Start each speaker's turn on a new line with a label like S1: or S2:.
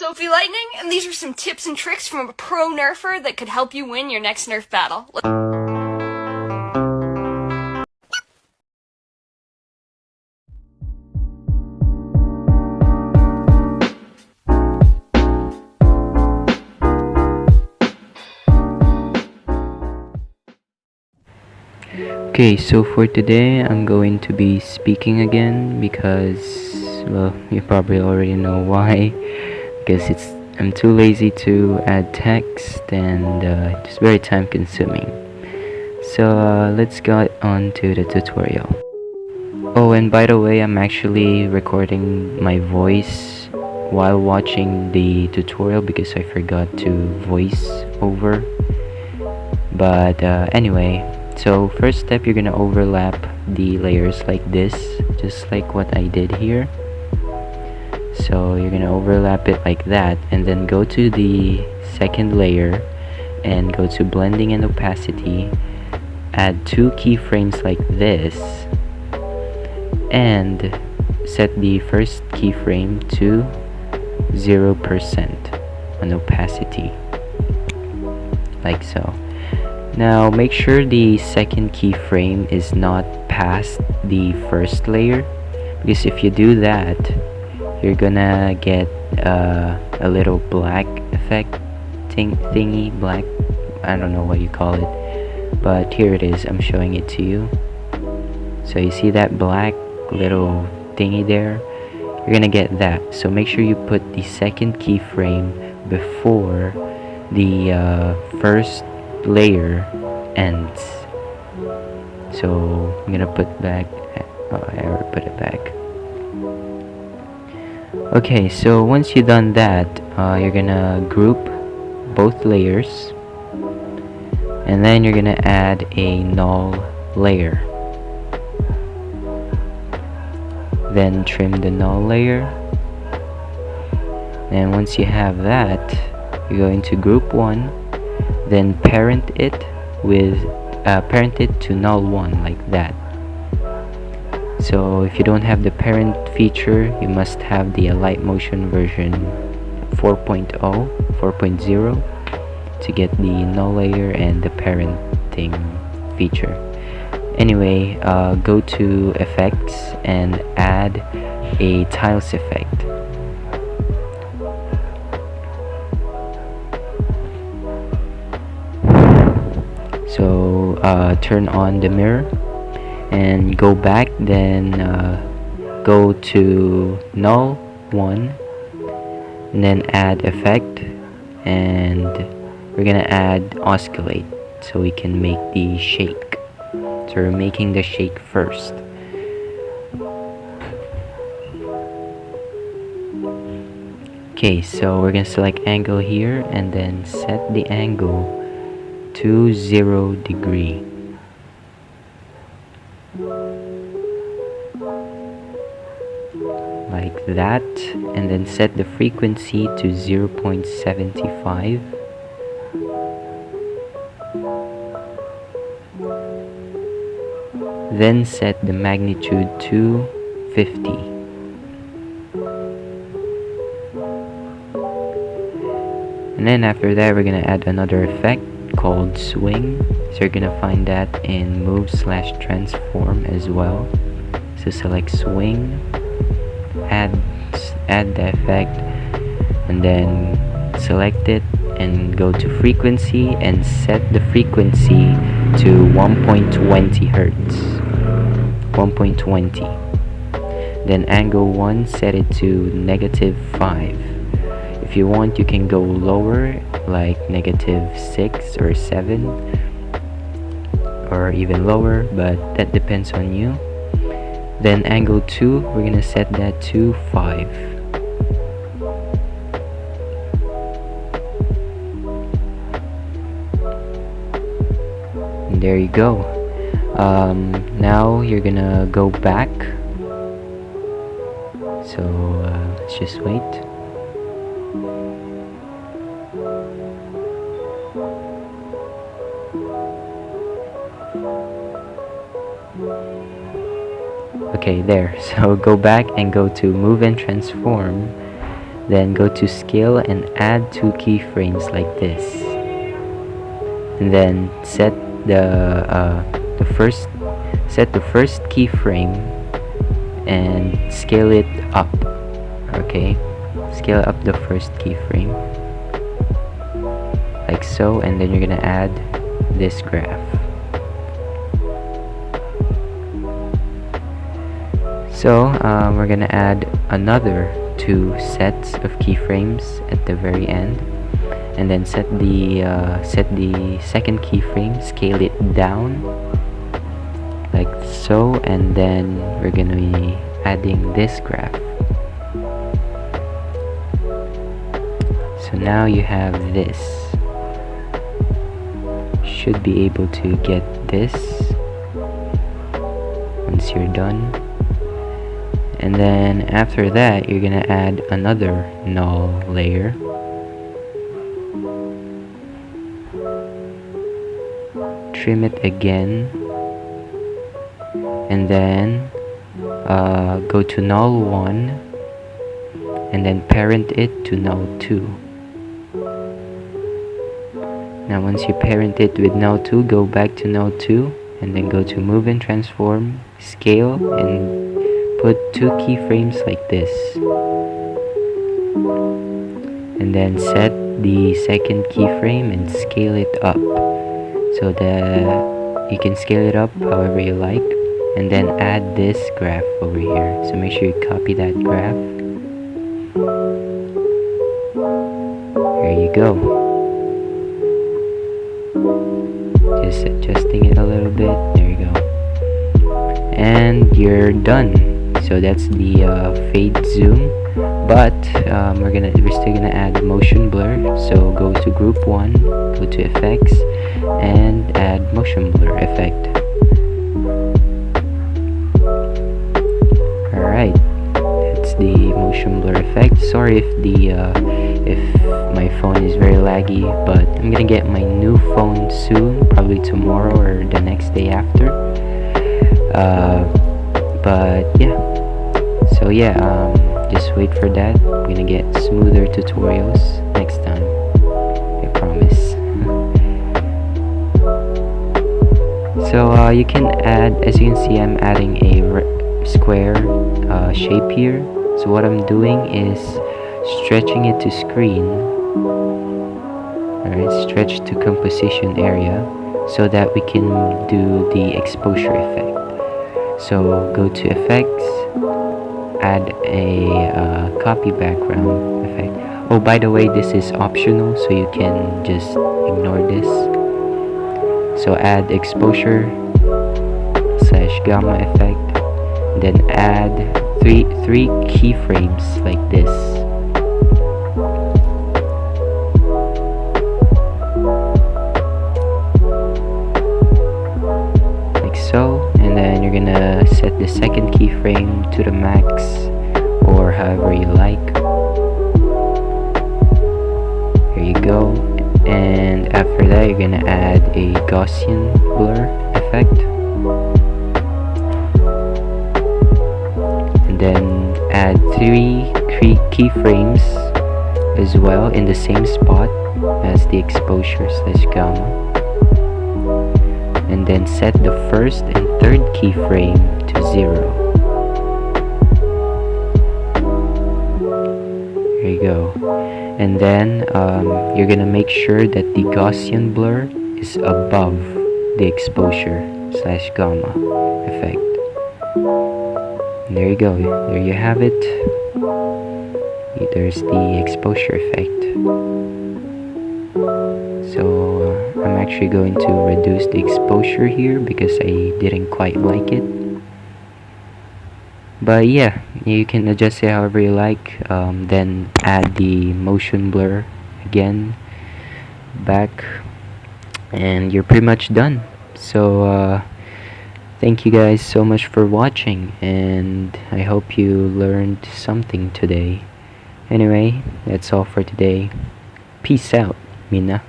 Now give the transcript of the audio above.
S1: Sophie Lightning, and these are some tips and tricks from a pro nerfer that could help you win your next nerf battle.
S2: Okay, so for today I'm going to be speaking again because, well, you probably already know why. Because I'm too lazy to add text and it's very time consuming. So let's get on to the tutorial. Oh, and by the way, I'm actually recording my voice while watching the tutorial because I forgot to voice over. But anyway, so first step, you're gonna overlap the layers like this, just like what I did here. So you're gonna overlap it like that, and then go to the second layer and go to blending and opacity, add 2 keyframes like this, and set the first keyframe to 0% on opacity, like so. Now make sure the second keyframe is not past the first layer, because if you do that, you're gonna get a little black effect thingy, black, I don't know what you call it, but here it is, I'm showing it to you. So you see that black little thingy there? You're gonna get that. So make sure you put the second keyframe before the first layer ends. So I'm gonna put back, oh, I already put it back. Okay, so once you've done that, you're gonna group both layers, and then you're gonna add a null layer, then trim the null layer, and once you have that, you're going to group 1, then parent it to null 1 like that. So if you don't have the parent feature, you must have the Alight Motion version 4.0 to get the null layer and the parenting feature. Anyway, go to effects and add a tiles effect. So turn on the mirror and go back, then go to null 1 and then add effect, and we're gonna add oscillate so we can make the shake. So we're making the shake first. Okay, so we're gonna select angle here and then set the angle to 0 degree. Like that, and then set the frequency to 0.75. Then set the magnitude to 50. And then after that, we're gonna add another effect called swing. So you're gonna find that in move/transform as well. So select swing, add the effect, and then select it and go to frequency and set the frequency to 1.20 hertz. 1.20. Then angle 1, set it to -5. If you want, you can go lower, like -6 or 7, or even lower, but that depends on you. Then angle 2, we're gonna set that to 5. And there you go. Now you're gonna go back. So let's just wait. Okay, there. So go back and go to move and transform, Then go to scale and add 2 keyframes like this, and then set the first keyframe and scale it up. Okay, scale up the first keyframe like so, and then you're gonna add this graph. So we're gonna add another 2 sets of keyframes at the very end, and then set the second keyframe, scale it down like so, and then we're gonna be adding this graph. So now you have this. Should be able to get this once you're done. And then after that, you're gonna add another null layer. Trim it again, and then go to null 1, and then parent it to null 2. Now once you parent it with null 2, go back to null 2, and then go to move and transform, scale, and put 2 keyframes like this, and then set the second keyframe and scale it up so that you can scale it up however you like, and then add this graph over here. So make sure you copy that graph. There you go. Just adjusting it a little bit. There you go. And you're done. So that's the fade zoom, but we're still gonna add motion blur. So go to group 1, go to effects, and add motion blur effect. Alright, that's the motion blur effect. Sorry if my phone is very laggy, but I'm gonna get my new phone soon, probably tomorrow or the next day after. But yeah, so yeah, just wait for that. I'm gonna get smoother tutorials next time, I promise. So you can add, as you can see, I'm adding a square shape here. So what I'm doing is stretching it to screen. Alright, stretch to composition area, so that we can do the exposure effect. So go to effects, add a copy background effect. Oh, by the way, this is optional, so you can just ignore this. So add exposure / gamma effect, then add three keyframes like this. So, and then you're gonna set the second keyframe to the max, or however you like. Here you go. And after that, you're gonna add a Gaussian blur effect, and then add three keyframes as well in the same spot as the exposure / gamma. And then set the first and third keyframe to 0. There you go. And then you're gonna make sure that the Gaussian blur is above the exposure / gamma effect. And there you go. There you have it. There's the exposure effect. So I'm actually going to reduce the exposure here because I didn't quite like it. But yeah, you can adjust it however you like. Then add the motion blur again back, and you're pretty much done. So thank you guys so much for watching, and I hope you learned something today. Anyway, that's all for today. Peace out, Mina.